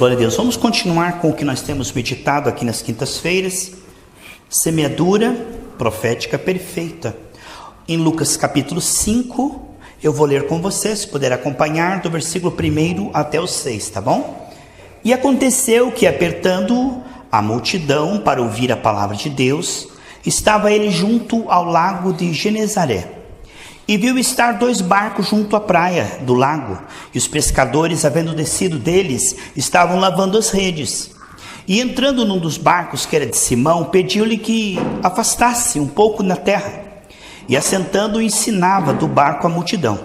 Glória a Deus. Vamos continuar com o que nós temos meditado aqui nas quintas-feiras. Semeadura profética perfeita. Em Lucas capítulo 5, eu vou ler com vocês, se puder acompanhar, do versículo 1 até o 6, tá bom? E aconteceu que, apertando a multidão para ouvir a palavra de Deus, estava ele junto ao lago de Genezaré. E viu estar 2 barcos junto à praia do lago, e os pescadores, havendo descido deles, estavam lavando as redes. E entrando num dos barcos, que era de Simão, pediu-lhe que afastasse um pouco na terra. E assentando, ensinava do barco a multidão.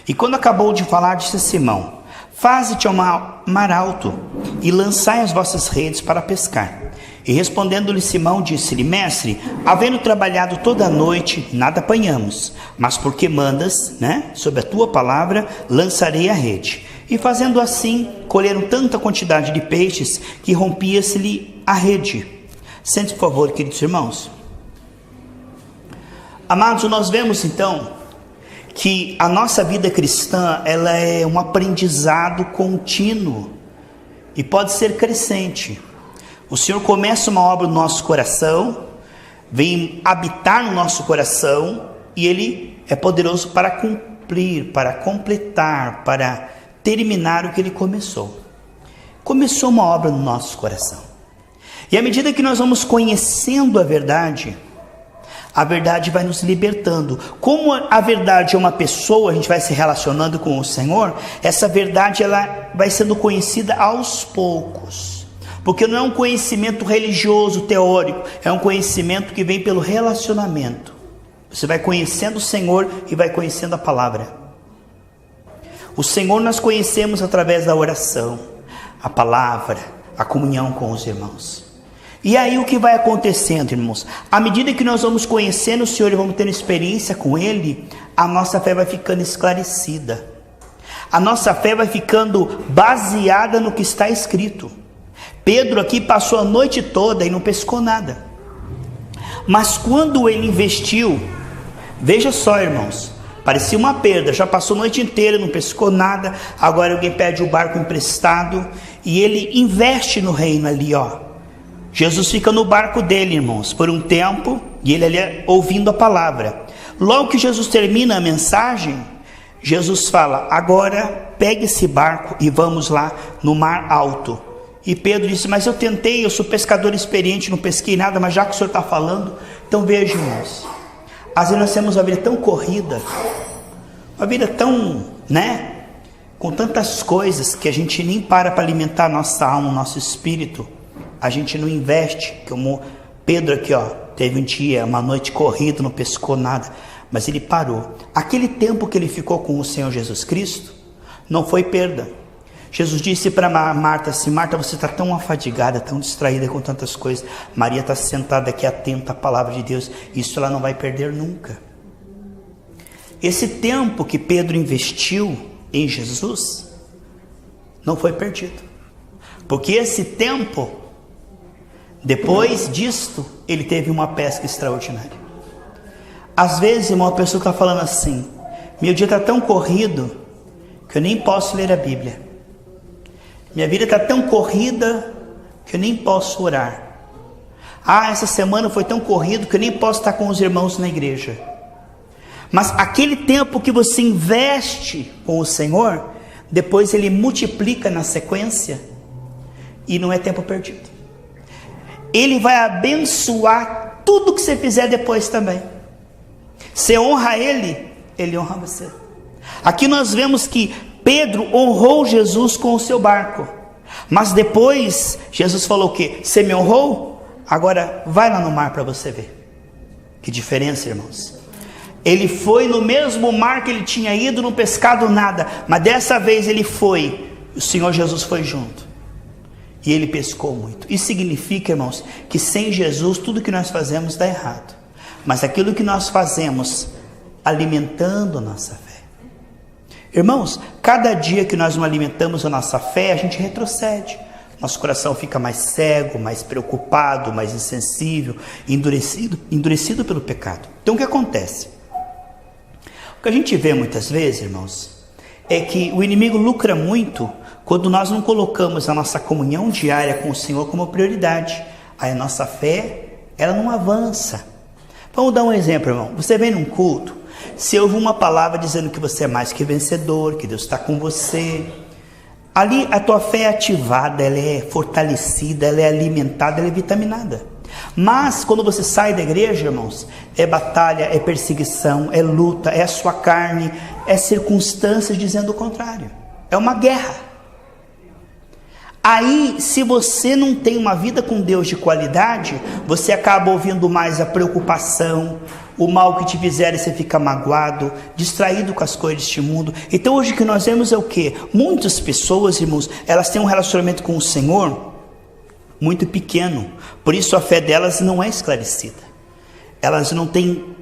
E quando acabou de falar, disse a Simão: faze-te ao mar alto, e lançai as vossas redes para pescar. E respondendo-lhe Simão, disse-lhe: mestre, havendo trabalhado toda a noite, nada apanhamos, mas porque mandas, sob a tua palavra, lançarei a rede. E fazendo assim, colheram tanta quantidade de peixes, que rompia-se-lhe a rede. Sente, por favor, queridos irmãos. Amados, nós vemos então que a nossa vida cristã, ela é um aprendizado contínuo e pode ser crescente. O Senhor começa uma obra no nosso coração, vem habitar no nosso coração, e Ele é poderoso para cumprir, para completar, para terminar o que Ele começou. Começou uma obra no nosso coração. E à medida que nós vamos conhecendo a verdade vai nos libertando. Como a verdade é uma pessoa, a gente vai se relacionando com o Senhor, essa verdade ela vai sendo conhecida aos poucos. Porque não é um conhecimento religioso, teórico, é um conhecimento que vem pelo relacionamento. Você vai conhecendo o Senhor e vai conhecendo a palavra. O Senhor nós conhecemos através da oração, a palavra, a comunhão com os irmãos. E aí o que vai acontecendo, irmãos? À medida que nós vamos conhecendo o Senhor e vamos tendo experiência com Ele, a nossa fé vai ficando esclarecida. A nossa fé vai ficando baseada no que está escrito. Pedro aqui passou a noite toda e não pescou nada. Mas quando ele investiu, veja só, irmãos, parecia uma perda, já passou a noite inteira, não pescou nada, agora alguém pede o barco emprestado e ele investe no reino ali, ó. Jesus fica no barco dele, irmãos, por um tempo, e ele ali ouvindo a palavra. Logo que Jesus termina a mensagem, Jesus fala: agora pegue esse barco e vamos lá no mar alto. E Pedro disse: mas eu tentei, eu sou pescador experiente, não pesquei nada, mas já que o senhor está falando, então veja, irmãos, às vezes nós temos uma vida tão corrida, uma vida tão, com tantas coisas, que a gente nem para alimentar nossa alma, nosso espírito, a gente não investe, como Pedro aqui, ó, teve um dia, uma noite corrida, não pescou nada, mas ele parou. Aquele tempo que ele ficou com o Senhor Jesus Cristo, não foi perda. Jesus disse para Marta assim: Marta, você está tão afadigada, tão distraída com tantas coisas. Maria está sentada aqui atenta à palavra de Deus. Isso ela não vai perder nunca. Esse tempo que Pedro investiu em Jesus não foi perdido. Porque esse tempo, depois disto, ele teve uma pesca extraordinária. Às vezes, irmão, a pessoa está falando assim: meu dia está tão corrido que eu nem posso ler a Bíblia. Minha vida está tão corrida que eu nem posso orar. Essa semana foi tão corrido que eu nem posso estar com os irmãos na igreja. Mas aquele tempo que você investe com o Senhor, depois Ele multiplica na sequência, e não é tempo perdido. Ele vai abençoar tudo que você fizer depois também. Você honra Ele, Ele honra você. Aqui nós vemos que Pedro honrou Jesus com o seu barco. Mas depois, Jesus falou o quê? Você me honrou? Agora vai lá no mar para você ver. Que diferença, irmãos. Ele foi no mesmo mar que ele tinha ido, não pescado nada. Mas dessa vez ele foi. O Senhor Jesus foi junto. E ele pescou muito. Isso significa, irmãos, que sem Jesus tudo que nós fazemos dá errado. Mas aquilo que nós fazemos alimentando a nossa fé. Irmãos, cada dia que nós não alimentamos a nossa fé, a gente retrocede. Nosso coração fica mais cego, mais preocupado, mais insensível, endurecido pelo pecado. Então o que acontece? O que a gente vê muitas vezes, irmãos, é que o inimigo lucra muito Quando nós não colocamos a nossa comunhão diária com o Senhor como prioridade, aí a nossa fé, ela não avança. Vamos dar um exemplo, irmão. Você vem num culto, se ouve uma palavra dizendo que você é mais que vencedor, que Deus está com você, ali a tua fé é ativada, ela é fortalecida, ela é alimentada, ela é vitaminada. Mas quando você sai da igreja, irmãos, é batalha, é perseguição, é luta, é a sua carne, é circunstâncias dizendo o contrário. É uma guerra. Aí, se você não tem uma vida com Deus de qualidade, você acaba ouvindo mais a preocupação, o mal que te fizeram, você fica magoado, distraído com as coisas deste mundo. Então hoje o que nós vemos é o quê? Muitas pessoas, irmãos, elas têm um relacionamento com o Senhor muito pequeno, por isso a fé delas não é esclarecida. Elas não têm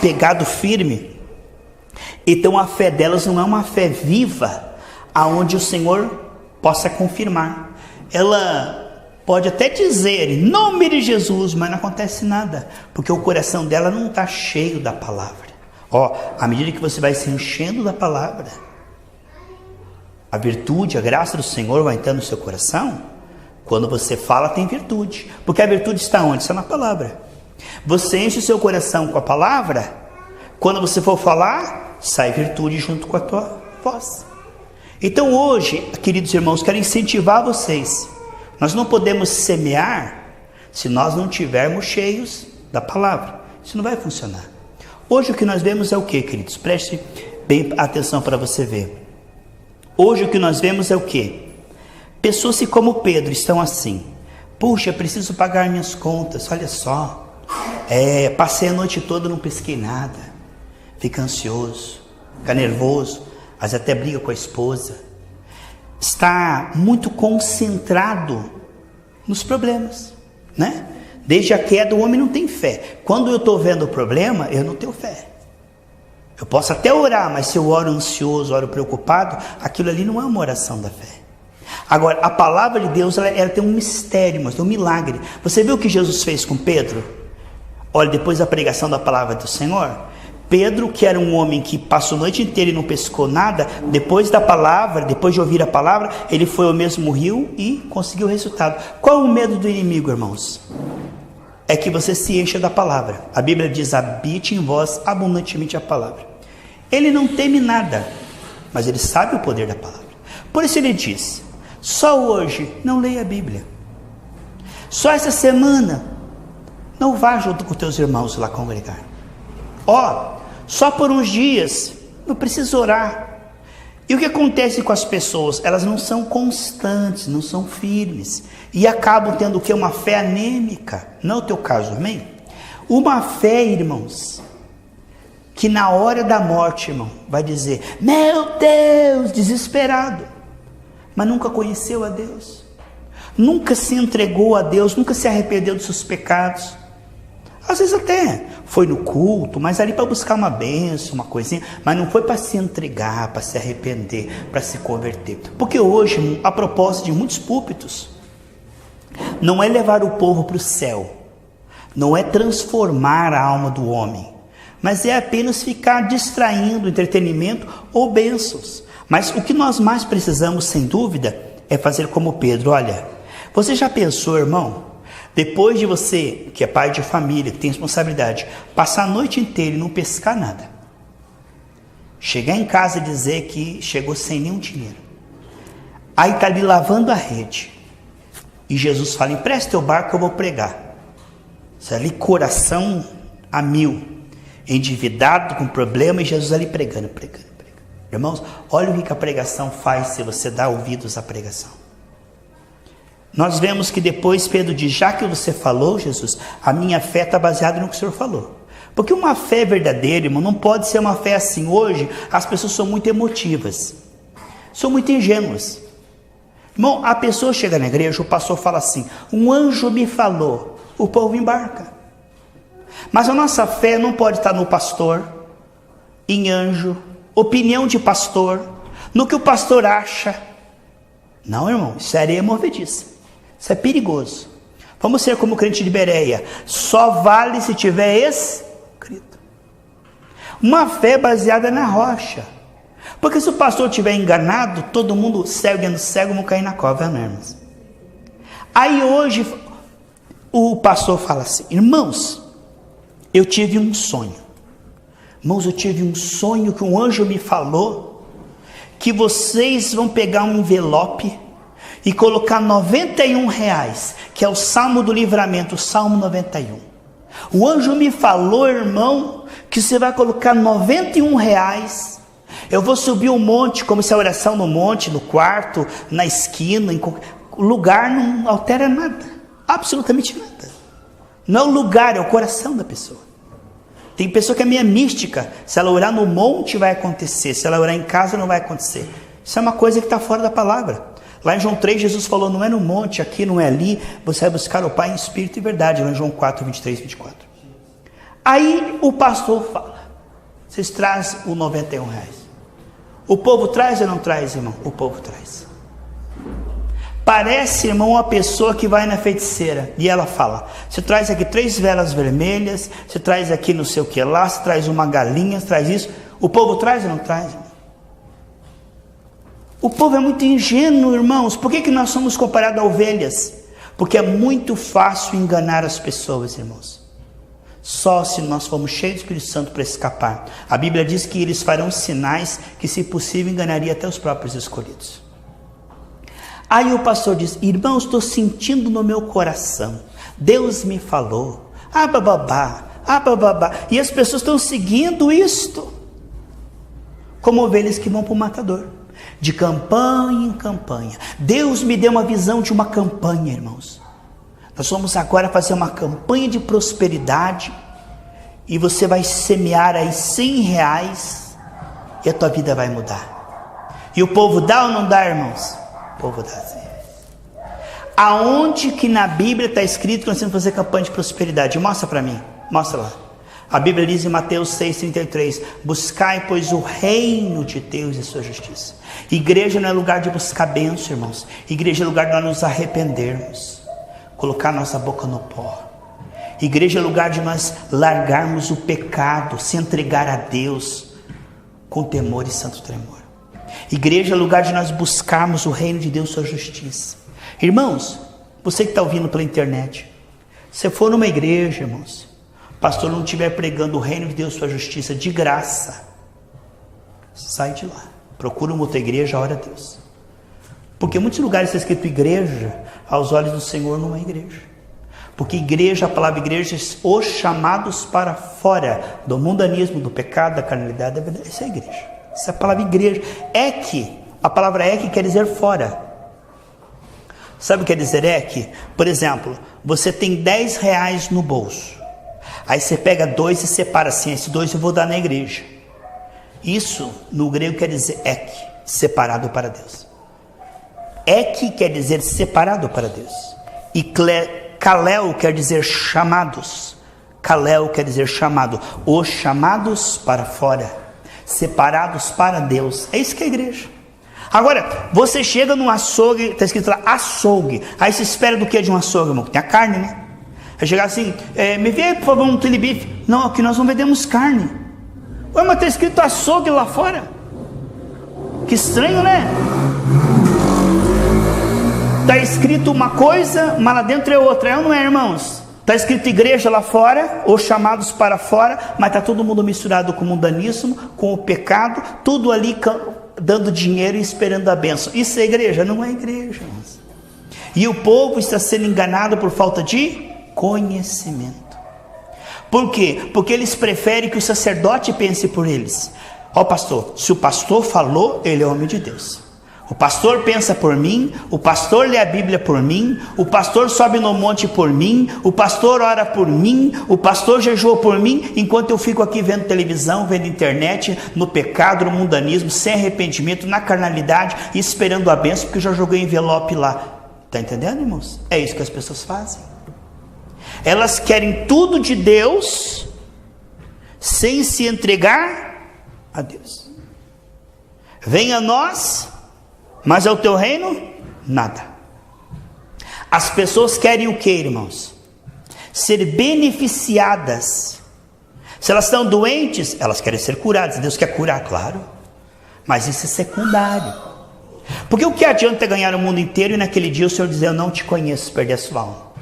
pegado firme, então a fé delas não é uma fé viva, aonde o Senhor possa confirmar. Ela pode até dizer em nome de Jesus, mas não acontece nada, porque o coração dela não está cheio da palavra. À medida que você vai se enchendo da palavra, a virtude, a graça do Senhor vai entrando no seu coração. Quando você fala, tem virtude, porque a virtude está onde? Está na palavra. Você enche o seu coração com a palavra, quando você for falar, sai virtude junto com a tua voz. Então hoje, queridos irmãos, quero incentivar vocês. Nós não podemos semear se nós não estivermos cheios da palavra. Isso não vai funcionar. Hoje o que nós vemos é o que, queridos? Preste bem atenção para você ver. Hoje o que nós vemos é o que? Pessoas que como Pedro estão assim. Puxa, preciso pagar minhas contas, olha só. Passei a noite toda, não pesquei nada. Fica ansioso, fica nervoso. Mas até briga com a esposa, está muito concentrado nos problemas, né? Desde a queda o homem não tem fé. Quando eu estou vendo o problema, eu não tenho fé. Eu posso até orar, mas se eu oro ansioso, oro preocupado, aquilo ali não é uma oração da fé. Agora, a palavra de Deus, ela tem um mistério, mas tem um milagre. Você viu o que Jesus fez com Pedro? Olha, depois da pregação da palavra do Senhor, Pedro, que era um homem que passou a noite inteira e não pescou nada, depois da palavra, depois de ouvir a palavra, ele foi ao mesmo rio e conseguiu o resultado. Qual é o medo do inimigo, irmãos? É que você se encha da palavra. A Bíblia diz, habite em vós abundantemente a palavra. Ele não teme nada, mas ele sabe o poder da palavra. Por isso ele diz, só hoje não leia a Bíblia. Só essa semana não vá junto com teus irmãos lá congregar. Só por uns dias, não precisa orar. E o que acontece com as pessoas? Elas não são constantes, não são firmes. E acabam tendo o que? Uma fé anêmica. Não é o teu caso, amém? Uma fé, irmãos, que na hora da morte, irmão, vai dizer, meu Deus, desesperado. Mas nunca conheceu a Deus. Nunca se entregou a Deus, nunca se arrependeu dos seus pecados. Às vezes até foi no culto, mas ali para buscar uma bênção, uma coisinha, mas não foi para se entregar, para se arrepender, para se converter. Porque hoje, a proposta de muitos púlpitos, não é levar o povo para o céu, não é transformar a alma do homem, mas é apenas ficar distraindo entretenimento ou bênçãos. Mas o que nós mais precisamos, sem dúvida, é fazer como Pedro. Olha, você já pensou, irmão? Depois de você, que é pai de família, que tem responsabilidade, passar a noite inteira e não pescar nada, chegar em casa e dizer que chegou sem nenhum dinheiro, aí está ali lavando a rede, e Jesus fala, empresta teu barco que eu vou pregar. Você ali coração a mil, endividado, com problema, e Jesus ali pregando. Irmãos, olha o que a pregação faz se você dá ouvidos à pregação. Nós vemos que depois Pedro diz, já que você falou, Jesus, a minha fé está baseada no que o Senhor falou. Porque uma fé verdadeira, irmão, não pode ser uma fé assim. Hoje, as pessoas são muito emotivas, são muito ingênuas. Irmão, a pessoa chega na igreja, o pastor fala assim, um anjo me falou, o povo embarca. Mas a nossa fé não pode estar no pastor, em anjo, opinião de pastor, no que o pastor acha. Não, irmão, isso é areia movediça. Isso é perigoso. Vamos ser como o crente de Bereia. Só vale se tiver escrito. Uma fé baseada na rocha. Porque se o pastor estiver enganado, todo mundo cego e cego vão cair na cova, né, irmãos? Aí hoje o pastor fala assim: irmãos, eu tive um sonho. Irmãos, eu tive um sonho que um anjo me falou que vocês vão pegar um envelope e colocar R$91, que é o Salmo do Livramento, o Salmo 91. O anjo me falou, irmão, que você vai colocar R$91. Eu vou subir um monte, como se a oração no monte, no quarto, na esquina, em qualquer lugar, não altera nada, absolutamente nada. Não é o lugar, é o coração da pessoa. Tem pessoa que é meio mística. Se ela orar no monte vai acontecer, se ela orar em casa não vai acontecer. Isso é uma coisa que está fora da palavra. Lá em João 3 Jesus falou: não é no monte, aqui não é ali, você vai buscar o Pai em espírito e verdade. Lá em João 4, 23, 24. Aí o pastor fala: vocês trazem o R$91. O povo traz ou não traz, irmão? O povo traz. Parece, irmão, uma pessoa que vai na feiticeira e ela fala: você traz aqui 3 velas vermelhas, você traz aqui não sei o que lá, você traz uma galinha, você traz isso. O povo traz ou não traz, irmão? O povo é muito ingênuo, irmãos. Por que nós somos comparados a ovelhas? Porque é muito fácil enganar as pessoas, irmãos. Só se nós formos cheios do Espírito Santo para escapar. A Bíblia diz que eles farão sinais que, se possível, enganaria até os próprios escolhidos. Aí o pastor diz: irmãos, estou sentindo no meu coração, Deus me falou, bababá, bababá, e as pessoas estão seguindo isto, como ovelhas que vão para o matador, de campanha em campanha. Deus me deu uma visão de uma campanha, irmãos. Nós vamos agora fazer uma campanha de prosperidade, e você vai semear aí R$100, e a tua vida vai mudar. E o povo dá ou não dá, irmãos? O povo dá. Aonde que na Bíblia está escrito que nós temos que fazer campanha de prosperidade? Mostra para mim, mostra lá. A Bíblia diz em Mateus 6,33: buscai, pois, o reino de Deus e sua justiça. Igreja não é lugar de buscar bênção, irmãos. Igreja é lugar de nós nos arrependermos, colocar nossa boca no pó. Igreja é lugar de nós largarmos o pecado, se entregar a Deus com temor e santo tremor. Igreja é lugar de nós buscarmos o reino de Deus e sua justiça. Irmãos, você que está ouvindo pela internet, se for numa igreja, irmãos, o pastor não estiver pregando o reino de Deus e sua justiça de graça, sai de lá, procura uma outra igreja, ora a Deus. Porque em muitos lugares está escrito igreja, aos olhos do Senhor não é igreja. Porque igreja, a palavra igreja, os chamados para fora do mundanismo, do pecado, da carnalidade, da verdade. Isso é igreja. Essa é a palavra igreja. A palavra quer dizer fora. Sabe o que quer dizer Por exemplo, você tem R$10 no bolso. Aí você pega 2 e separa assim: esses 2 eu vou dar na igreja. Isso no grego quer dizer separado para Deus. Quer dizer separado para Deus. E kaleo quer dizer chamados. Kaleo quer dizer chamado. Os chamados para fora, separados para Deus. É isso que é a igreja. Agora, você chega num açougue, está escrito lá açougue. Aí você espera do que de um açougue, irmão? Tem a carne, né? Aí chegar assim: me vê aí, por favor, um telebife. Não, aqui nós não vendemos carne. Ué, mas está escrito açougue lá fora. Que estranho, né? Está escrito uma coisa, mas lá dentro é outra. É ou não é, irmãos? Está escrito igreja lá fora, os chamados para fora, mas está todo mundo misturado com o mundanismo, com o pecado, tudo ali dando dinheiro e esperando a bênção. Isso é igreja? Não é igreja, irmãos. E o povo está sendo enganado por falta de conhecimento. Por quê? Porque eles preferem que o sacerdote pense por eles. Pastor, se o pastor falou, ele é homem de Deus. O pastor pensa por mim, o pastor lê a Bíblia por mim, o pastor sobe no monte por mim, o pastor ora por mim, o pastor jejua por mim, enquanto eu fico aqui vendo televisão, vendo internet, no pecado, no mundanismo, sem arrependimento, na carnalidade, esperando a bênção, porque eu já joguei envelope lá. Está entendendo, irmãos? É isso que as pessoas fazem. Elas querem tudo de Deus, sem se entregar a Deus. Venha a nós, mas ao teu reino, nada. As pessoas querem o que, irmãos? Ser beneficiadas. Se elas estão doentes, elas querem ser curadas. Deus quer curar, claro. Mas isso é secundário. Porque o que adianta ganhar o mundo inteiro e naquele dia o Senhor dizer, eu não te conheço, perder a sua alma?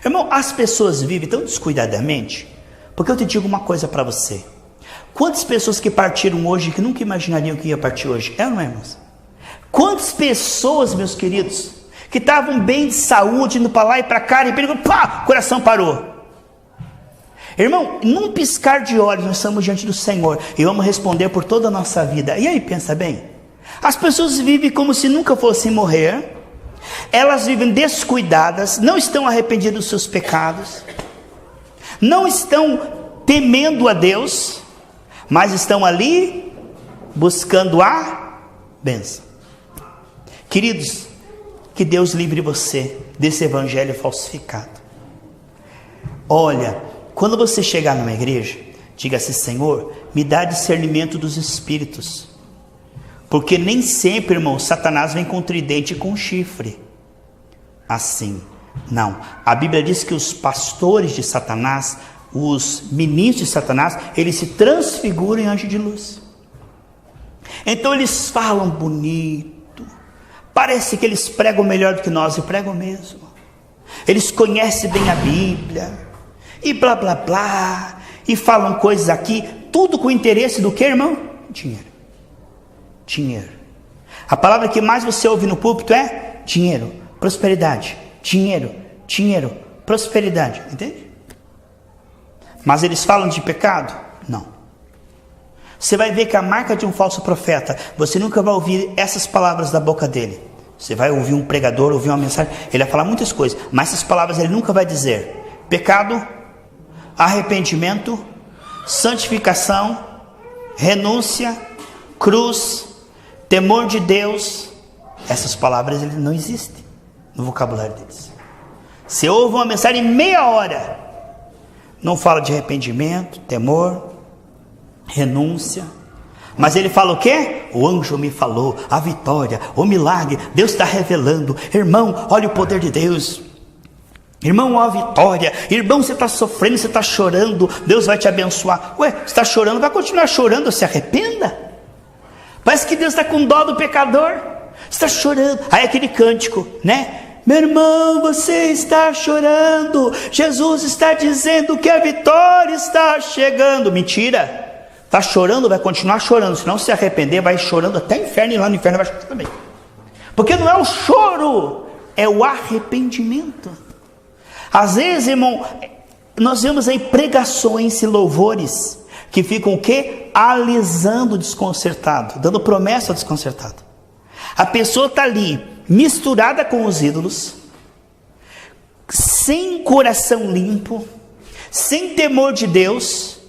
Irmão, as pessoas vivem tão descuidadamente, porque eu te digo uma coisa para você. Quantas pessoas que partiram hoje que nunca imaginariam que ia partir hoje? É ou não é, irmãos? Quantas pessoas, meus queridos, que estavam bem de saúde, indo para lá e para cá, e repente, pá, o coração parou. Irmão, num piscar de olhos nós estamos diante do Senhor e vamos responder por toda a nossa vida. E aí, pensa bem, as pessoas vivem como se nunca fossem morrer, elas vivem descuidadas, não estão arrependidas dos seus pecados, não estão temendo a Deus, mas estão ali buscando a bênção. Queridos, que Deus livre você desse evangelho falsificado. Olha, quando você chegar numa igreja, diga assim, Senhor, me dá discernimento dos espíritos, porque nem sempre, irmão, Satanás vem com tridente e com chifre, assim, não, a Bíblia diz que os pastores de Satanás, os ministros de Satanás, eles se transfiguram em anjo de luz, então eles falam bonito, parece que eles pregam melhor do que nós, e pregam mesmo, eles conhecem bem a Bíblia, e blá blá blá, e falam coisas aqui, tudo com o interesse do que, irmão? Dinheiro. Dinheiro. A palavra que mais você ouve no púlpito é dinheiro, prosperidade, dinheiro, dinheiro, prosperidade, entende? Mas eles falam de pecado? Não. Você vai ver que a marca de um falso profeta, você nunca vai ouvir essas palavras da boca dele. Você vai ouvir um pregador, ouvir uma mensagem, ele vai falar muitas coisas, mas essas palavras ele nunca vai dizer pecado, arrependimento, santificação, renúncia, cruz, temor de Deus. Essas palavras ele não existem no vocabulário deles. Você ouve uma mensagem em meia hora, não fala de arrependimento, temor, renúncia, mas ele fala o quê? O anjo me falou, a vitória, o milagre, Deus está revelando, irmão, olha o poder de Deus, irmão, ó a vitória, irmão, você está sofrendo, você está chorando, Deus vai te abençoar. Ué, você está chorando, vai continuar chorando, se arrependa. Parece que Deus está com dó do pecador, você está chorando, aí aquele cântico, né? Meu irmão, você está chorando, Jesus está dizendo que a vitória está chegando. Mentira, está chorando, vai continuar chorando, se não se arrepender, vai chorando até o inferno, e lá no inferno vai chorar também, porque não é o choro, é o arrependimento. Às vezes, irmão, nós vemos aí pregações e louvores que ficam o quê? Alisando o desconcertado, dando promessa ao desconcertado. A pessoa está ali, misturada com os ídolos, sem coração limpo, sem temor de Deus,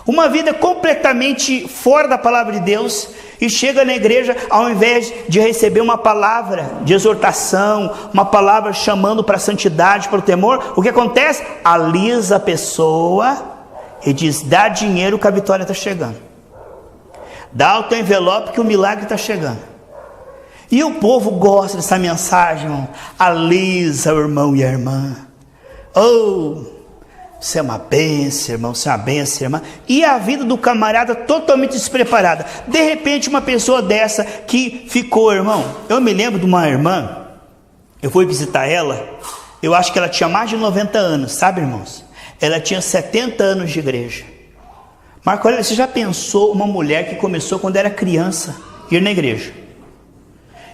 uma vida completamente fora da palavra de Deus, e chega na igreja, ao invés de receber uma palavra de exortação, uma palavra chamando para a santidade, para o temor, o que acontece? Alisa a pessoa e diz, dá dinheiro que a vitória está chegando, dá o teu envelope que o milagre está chegando. E o povo gosta dessa mensagem, irmão. Alisa o irmão e a irmã. Oh, você é uma bênção, irmão, você é uma bênção, irmã. E a vida do camarada totalmente despreparada. De repente, uma pessoa dessa que ficou, irmão. Eu me lembro de uma irmã, eu fui visitar ela, eu acho que ela tinha mais de 90 anos, sabe, irmãos? Ela tinha 70 anos de igreja. Marco, olha, você já pensou uma mulher que começou quando era criança, ir na igreja?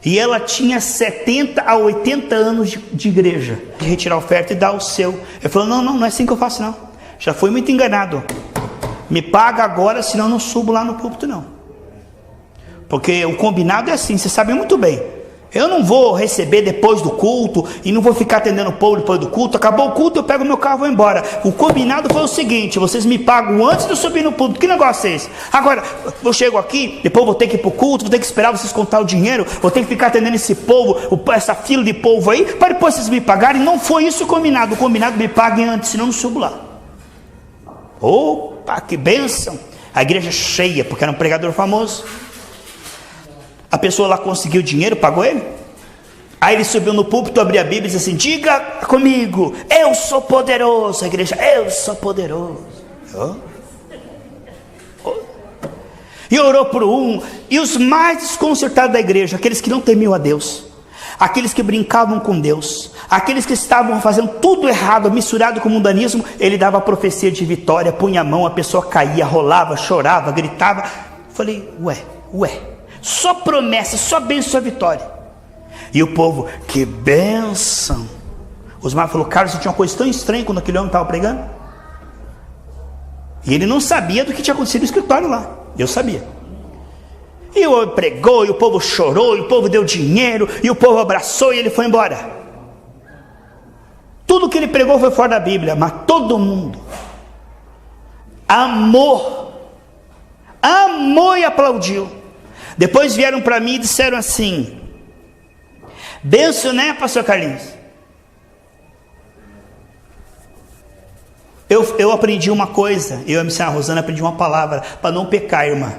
E ela tinha 70 a 80 anos de igreja, de retirar a oferta e dar o seu. Ele falou, não é assim que eu faço não, já fui muito enganado, me paga agora, senão eu não subo lá no púlpito não, porque o combinado é assim, vocês sabem muito bem, eu não vou receber depois do culto, e não vou ficar atendendo o povo depois do culto, acabou o culto, eu pego meu carro e vou embora. O combinado foi o seguinte, vocês me pagam antes de eu subir no púlpito, que negócio é esse? Agora, eu chego aqui, depois vou ter que ir para o culto, vou ter que esperar vocês contar o dinheiro, vou ter que ficar atendendo esse povo, essa fila de povo aí, para depois vocês me pagarem. Não foi isso o combinado me paguem antes, senão eu não subo lá. Opa, que bênção! A igreja cheia, porque era um pregador famoso. A pessoa lá conseguiu dinheiro, pagou ele. Aí ele subiu no púlpito, abriu a Bíblia e disse assim, diga comigo, eu sou poderoso. A igreja, eu sou poderoso. e orou por um, e os mais desconcertados da igreja, aqueles que não temiam a Deus, aqueles que brincavam com Deus, aqueles que estavam fazendo tudo errado, misturado com o mundanismo, ele dava a profecia de vitória, punha a mão, a pessoa caía, rolava, chorava, gritava. Falei, ué, só promessa, só bênção, só vitória. E o povo, que bênção. Osmar falou, Carlos, você tinha uma coisa tão estranha quando aquele homem estava pregando. E ele não sabia do que tinha acontecido no escritório lá. Eu sabia. E o homem pregou, e o povo chorou, e o povo deu dinheiro, e o povo abraçou, e ele foi embora. Tudo que ele pregou foi fora da Bíblia, mas todo mundo amou e aplaudiu. Depois vieram para mim e disseram assim, benção, né, pastor Carlinhos? Eu aprendi uma coisa, eu e a missionária Rosana aprendi uma palavra, para não pecar, irmã.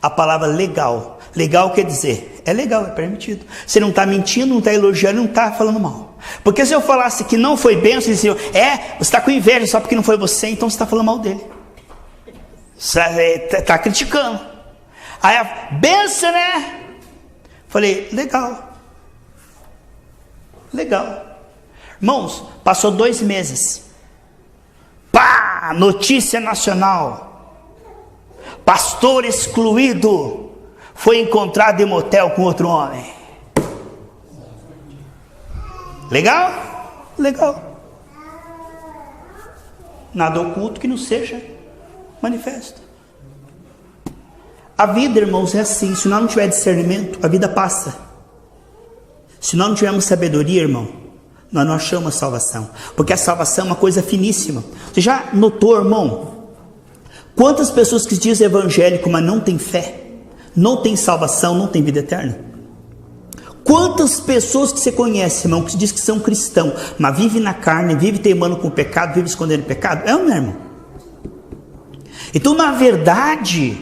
A palavra legal. Legal quer dizer, é legal, é permitido. Você não está mentindo, não está elogiando, não está falando mal. Porque se eu falasse que não foi bênção, eles diziam, você está com inveja só porque não foi você, então você está falando mal dele. Você está criticando. Aí, benção, né? Falei, legal. Irmãos, passou 2 meses. Pá, notícia nacional. Pastor excluído foi encontrado em motel com outro homem. Legal? Nada oculto que não seja manifesto. A vida, irmãos, é assim. Se nós não tivermos discernimento, a vida passa. Se nós não tivermos sabedoria, irmão, nós não achamos a salvação. Porque a salvação é uma coisa finíssima. Você já notou, irmão, quantas pessoas que dizem evangélico, mas não tem fé, não tem salvação, não tem vida eterna? Quantas pessoas que você conhece, irmão, que diz que são cristãos, mas vive na carne, vive teimando com o pecado, vive escondendo o pecado? É ou não, irmão? Então, na verdade,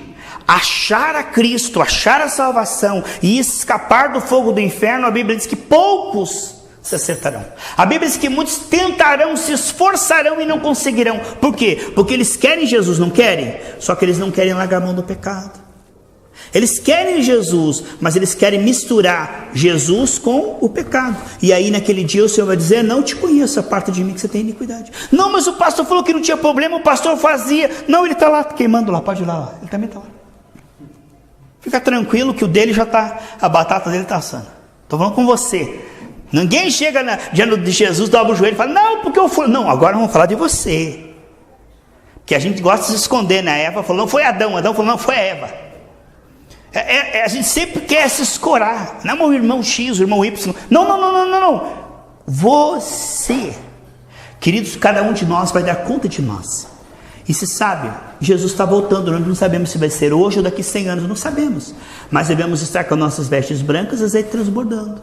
achar a Cristo, achar a salvação e escapar do fogo do inferno, a Bíblia diz que poucos se acertarão. A Bíblia diz que muitos tentarão, se esforçarão e não conseguirão. Por quê? Porque eles querem Jesus, não querem? Só que eles não querem largar a mão do pecado. Eles querem Jesus, mas eles querem misturar Jesus com o pecado. E aí naquele dia o Senhor vai dizer, não te conheço, aparta de mim que você tem iniquidade. Não, mas o pastor falou que não tinha problema, o pastor fazia. Não, ele está lá queimando lá, pode ir lá, ele também está lá. Fica tranquilo que o dele já está, a batata dele está assando. Estou falando com você. Ninguém chega diante de Jesus, dobra o joelho e fala, não, porque eu fui. Não, agora vamos falar de você. Que a gente gosta de se esconder, né? Eva falou, não foi Adão, Adão falou, não, foi Eva. A gente sempre quer se escorar. Não, o irmão X, o irmão Y. Não. Você. Queridos, cada um de nós vai dar conta de nós. E se sabe, Jesus está voltando, nós não sabemos se vai ser hoje ou daqui 100 anos, não sabemos. Mas devemos estar com nossas vestes brancas, azeite transbordando.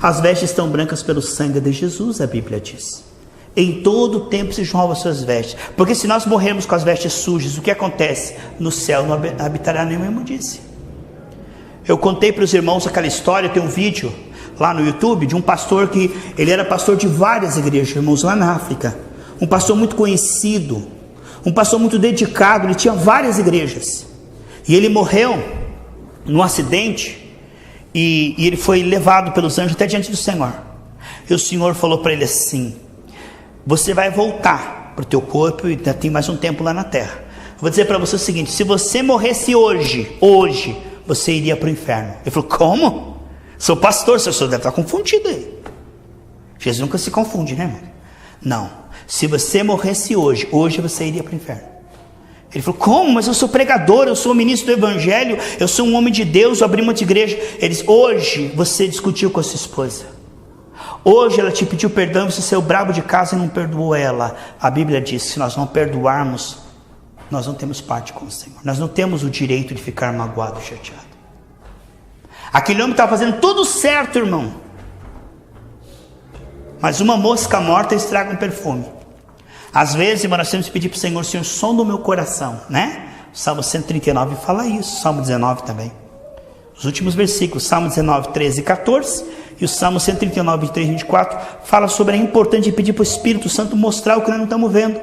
As vestes estão brancas pelo sangue de Jesus, a Bíblia diz. Em todo tempo se renovam as suas vestes. Porque se nós morrermos com as vestes sujas, o que acontece? No céu não habitará nenhuma imundície. Eu contei para os irmãos aquela história, tem um vídeo lá no YouTube de um pastor que, ele era pastor de várias igrejas, irmãos, lá na África. Um pastor muito conhecido, um pastor muito dedicado, ele tinha várias igrejas. E ele morreu num acidente e ele foi levado pelos anjos até diante do Senhor. E o Senhor falou para ele assim, você vai voltar para o teu corpo e ainda tem mais um tempo lá na terra. Eu vou dizer para você o seguinte, se você morresse hoje, você iria para o inferno. Ele falou, como? Sou pastor, o senhor deve estar confundido aí. Jesus nunca se confunde, né, irmão? Não, se você morresse hoje você iria para o inferno. Ele falou, como? Mas eu sou pregador, eu sou ministro do evangelho, eu sou um homem de Deus, eu abri uma igreja. Ele disse, hoje você discutiu com a sua esposa. Hoje ela te pediu perdão, você saiu bravo de casa e não perdoou ela. A Bíblia diz, se nós não perdoarmos, nós não temos parte com o Senhor. Nós não temos o direito de ficar magoado e chateado. Aquele homem estava fazendo tudo certo, irmão. Mas uma mosca morta estraga um perfume. Às vezes, irmão, nós temos que pedir para o Senhor, Senhor, som do meu coração, né? O Salmo 139 fala isso, Salmo 19 também. Os últimos versículos, Salmo 19, 13 e 14, e o Salmo 139, 23 e 24, fala sobre a importância de pedir para o Espírito Santo mostrar o que nós não estamos vendo.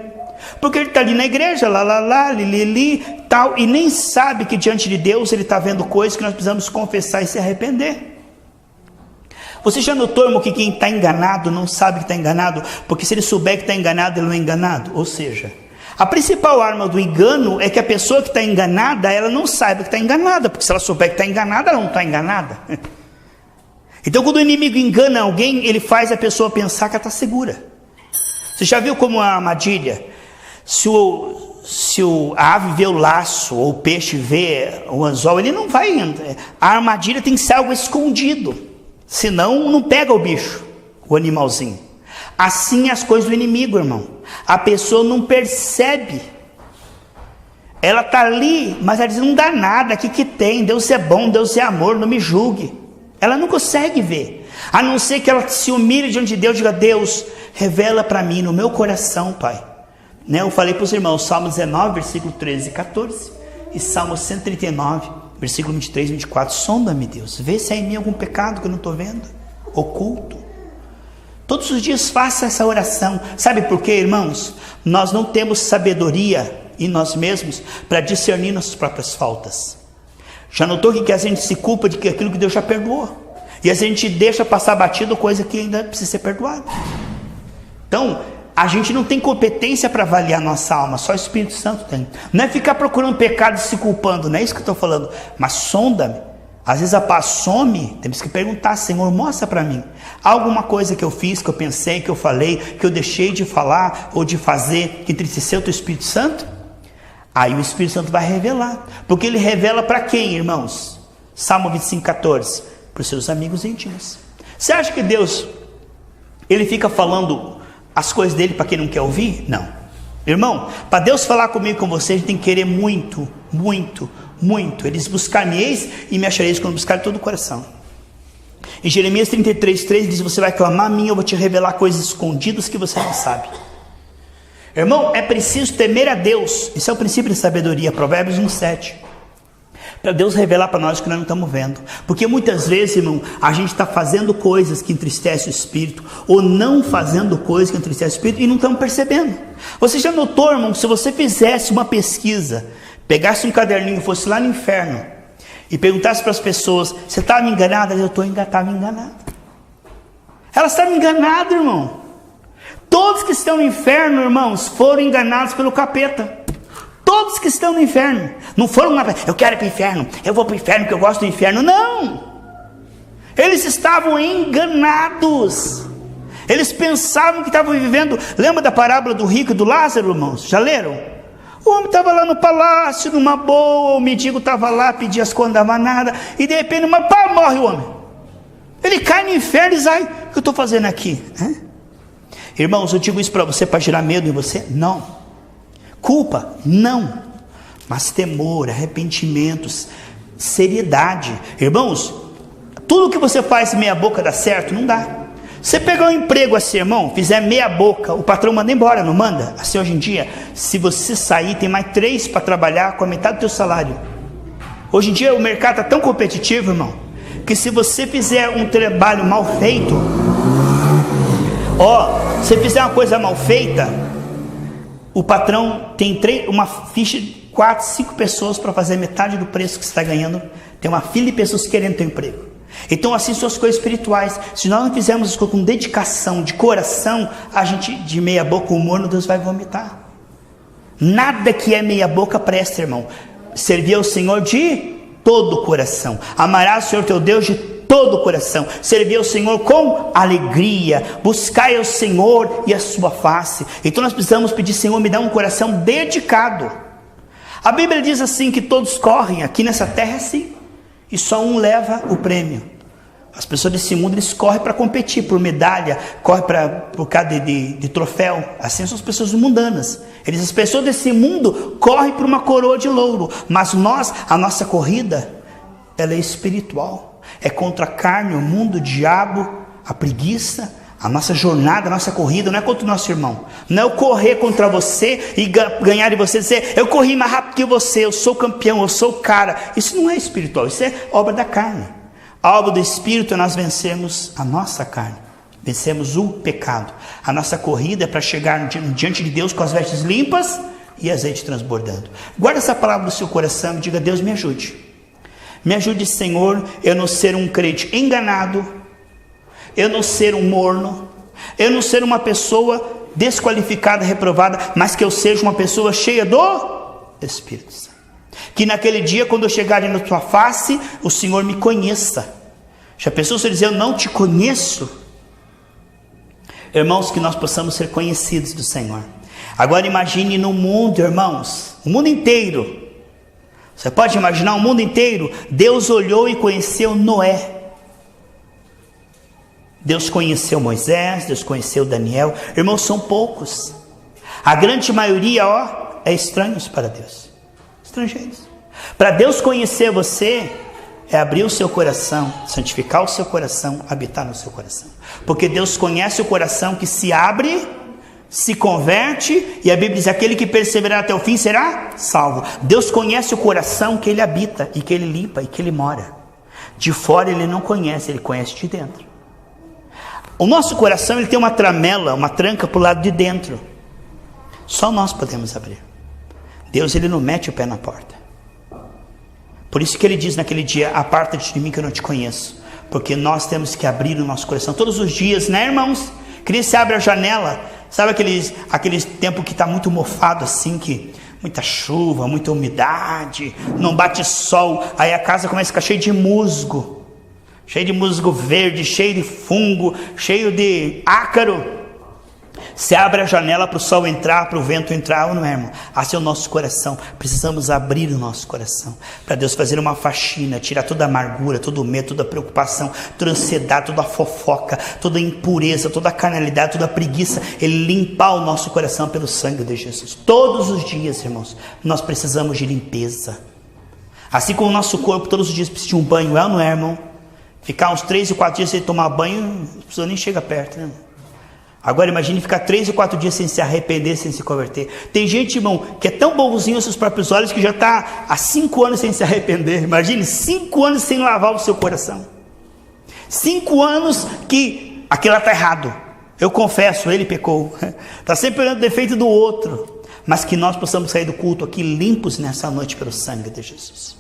Porque ele está ali na igreja, lá, li, tal, e nem sabe que diante de Deus ele está vendo coisas que nós precisamos confessar e se arrepender. Você já notou, irmão, que quem está enganado não sabe que está enganado? Porque se ele souber que está enganado, ele não é enganado. Ou seja, a principal arma do engano é que a pessoa que está enganada, ela não saiba que está enganada. Porque se ela souber que está enganada, ela não está enganada. Então quando o inimigo engana alguém, ele faz a pessoa pensar que ela está segura. Você já viu como a armadilha? Se a ave vê o laço, ou o peixe vê o anzol, ele não vai. A armadilha tem que ser algo escondido. Senão não pega o bicho, o animalzinho. Assim as coisas do inimigo, irmão. A pessoa não percebe. Ela está ali, mas ela diz, não dá nada, aqui que tem, Deus é bom, Deus é amor, não me julgue. Ela não consegue ver, a não ser que ela se humilhe diante de Deus e diga, Deus, revela para mim no meu coração, Pai. Eu falei para os irmãos, Salmo 19, versículo 13 e 14, e Salmo 139, versículo 23 e 24, sonda-me, Deus, vê se há em mim algum pecado que eu não estou vendo, oculto. Todos os dias faça essa oração. Sabe por quê, irmãos? Nós não temos sabedoria em nós mesmos para discernir nossas próprias faltas. Já notou que a gente se culpa de que aquilo que Deus já perdoou, e a gente deixa passar batido coisa que ainda precisa ser perdoada. Então a gente não tem competência para avaliar nossa alma, só o Espírito Santo tem. Não é ficar procurando pecado e se culpando, não é isso que eu estou falando. Mas sonda-me. Às vezes a paz some, temos que perguntar, Senhor, mostra para mim. Alguma coisa que eu fiz, que eu pensei, que eu falei, que eu deixei de falar ou de fazer, que entristeceu o teu Espírito Santo? Aí o Espírito Santo vai revelar. Porque ele revela para quem, irmãos? Salmo 25, 14. Para os seus amigos íntimos. Você acha que Deus, ele fica falando as coisas dele para quem não quer ouvir? Não. Irmão, para Deus falar comigo e com você, a gente tem que querer muito, muito, muito. Eles buscar-me-eis e me achareis quando buscar de todo o coração. Em Jeremias 33, 3 diz, você vai clamar a mim, eu vou te revelar coisas escondidas que você não sabe. Irmão, é preciso temer a Deus. Esse é o princípio de sabedoria, Provérbios 1, 7. Para Deus revelar para nós o que nós não estamos vendo. Porque muitas vezes, irmão, a gente está fazendo coisas que entristecem o Espírito, ou não fazendo coisas que entristecem o Espírito, e não estamos percebendo. Você já notou, irmão, se você fizesse uma pesquisa, pegasse um caderninho, fosse lá no inferno, e perguntasse para as pessoas, você estava enganada? Eu estava enganada. Elas estavam enganadas, irmão. Todos que estão no inferno, irmãos, foram enganados pelo capeta. Todos que estão no inferno. Não foram lá, eu quero ir para o inferno, eu vou para o inferno porque eu gosto do inferno. Não. Eles estavam enganados. Eles pensavam que estavam vivendo. Lembra da parábola do rico e do Lázaro, irmãos? Já leram? O homem estava lá no palácio, numa boa, o mendigo estava lá, pedia as contas, não dava nada, e de repente, morre o homem. Ele cai no inferno e diz, ai, o que eu estou fazendo aqui? Irmãos, eu digo isso para você, para gerar medo em você? Não. Culpa? Não. Mas temor, arrependimentos, seriedade. Irmãos, tudo que você faz meia boca dá certo? Não dá. Você pegar um emprego assim, irmão, fizer meia boca, o patrão manda embora, não manda? Assim hoje em dia, se você sair, tem mais 3 para trabalhar com a metade do teu salário. Hoje em dia o mercado está tão competitivo, irmão, que se você fizer um trabalho mal feito, se fizer uma coisa mal feita, o patrão tem uma ficha de 4, 5 pessoas para fazer metade do preço que você está ganhando. Tem uma fila de pessoas querendo ter emprego. Então assim são as coisas espirituais. Se nós não fizermos as coisas com dedicação, de coração, a gente de meia boca, o morno, Deus vai vomitar. Nada que é meia boca presta, irmão. Servir ao Senhor de todo o coração. Amarás o Senhor teu Deus de todo o coração. Servir ao Senhor com alegria. Buscai ao Senhor e a sua face. Então nós precisamos pedir, Senhor, me dá um coração dedicado. A Bíblia diz assim, que todos correm, aqui nessa terra é assim, e só um leva o prêmio. As pessoas desse mundo, eles correm para competir, por medalha, correm por causa de troféu. Assim são as pessoas mundanas. As pessoas desse mundo correm por uma coroa de louro, mas a nossa corrida, ela é espiritual. É contra a carne, o mundo, o diabo, a preguiça. A nossa jornada, a nossa corrida não é contra o nosso irmão. Não é eu correr contra você e ganhar de você, dizer, eu corri mais rápido que você, eu sou campeão, eu sou o cara. Isso não é espiritual, isso é obra da carne. A obra do Espírito é nós vencermos a nossa carne. Vencemos o pecado. A nossa corrida é para chegar diante de Deus com as vestes limpas e azeite transbordando. Guarda essa palavra no seu coração e diga: Deus, me ajude. Me ajude, Senhor, eu não ser um crente enganado, eu não ser um morno, eu não ser uma pessoa desqualificada, reprovada, mas que eu seja uma pessoa cheia do Espírito Santo. Que naquele dia, quando eu chegar na tua face, o Senhor me conheça. Já pensou se eu dizer: eu não te conheço? Irmãos, que nós possamos ser conhecidos do Senhor. Agora imagine no mundo, irmãos, o mundo inteiro. Você pode imaginar o mundo inteiro? Deus olhou e conheceu Noé. Deus conheceu Moisés, Deus conheceu Daniel. Irmãos, são poucos. A grande maioria, é estranhos para Deus. Estrangeiros. Para Deus conhecer você, é abrir o seu coração, santificar o seu coração, habitar no seu coração. Porque Deus conhece o coração que se abre, se converte, e a Bíblia diz: aquele que perseverar até o fim será salvo. Deus conhece o coração que ele habita, e que ele limpa, e que ele mora. De fora ele não conhece, ele conhece de dentro. O nosso coração, ele tem uma tramela, uma tranca para o lado de dentro. Só nós podemos abrir. Deus, ele não mete o pé na porta. Por isso que ele diz naquele dia: aparta-te de mim que eu não te conheço. Porque nós temos que abrir o nosso coração todos os dias, né, irmãos? Que se abre a janela. Sabe aquele tempo que está muito mofado assim, que muita chuva, muita umidade, não bate sol, aí a casa começa a ficar cheia de musgo verde, cheio de fungo, cheio de ácaro. Se abre a janela para o sol entrar, para o vento entrar, ou não é, irmão? Assim é o nosso coração. Precisamos abrir o nosso coração para Deus fazer uma faxina, tirar toda a amargura, todo o medo, toda a preocupação, toda a ansiedade, toda a fofoca, toda a impureza, toda a carnalidade, toda a preguiça. Ele limpar o nosso coração pelo sangue de Jesus. Todos os dias, irmãos, nós precisamos de limpeza. Assim como o nosso corpo todos os dias precisa de um banho, é ou não é, irmão? Ficar uns 3 ou 4 dias sem tomar banho, a pessoa nem chega perto, né? Agora imagine ficar 3 ou 4 dias sem se arrepender, sem se converter. Tem gente, irmão, que é tão bonzinho aos seus próprios olhos que já está há 5 anos sem se arrepender. Imagine 5 anos sem lavar o seu coração. 5 anos que aquilo está errado. Eu confesso, ele pecou. Está sempre olhando o defeito do outro. Mas que nós possamos sair do culto aqui limpos nessa noite pelo sangue de Jesus.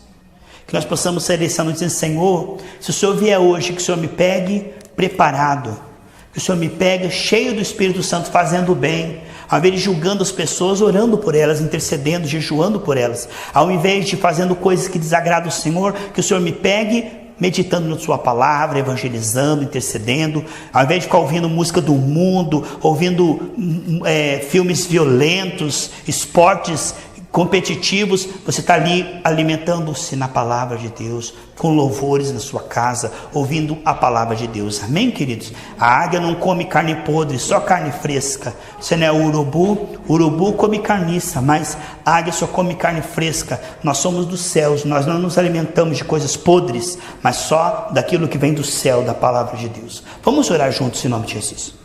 Que nós possamos sair dessa noite dizendo: Senhor, se o Senhor vier hoje, que o Senhor me pegue preparado. Que o Senhor me pegue cheio do Espírito Santo, fazendo o bem. Ao invés de julgando as pessoas, orando por elas, intercedendo, jejuando por elas. Ao invés de fazendo coisas que desagradam o Senhor, que o Senhor me pegue meditando na sua palavra, evangelizando, intercedendo. Ao invés de ficar ouvindo música do mundo, ouvindo filmes violentos, esportes competitivos, você está ali alimentando-se na palavra de Deus, com louvores na sua casa, ouvindo a palavra de Deus. Amém, queridos? A águia não come carne podre, só carne fresca. Você não é urubu come carniça, mas a águia só come carne fresca. Nós somos dos céus, nós não nos alimentamos de coisas podres, mas só daquilo que vem do céu, da palavra de Deus. Vamos orar juntos em nome de Jesus.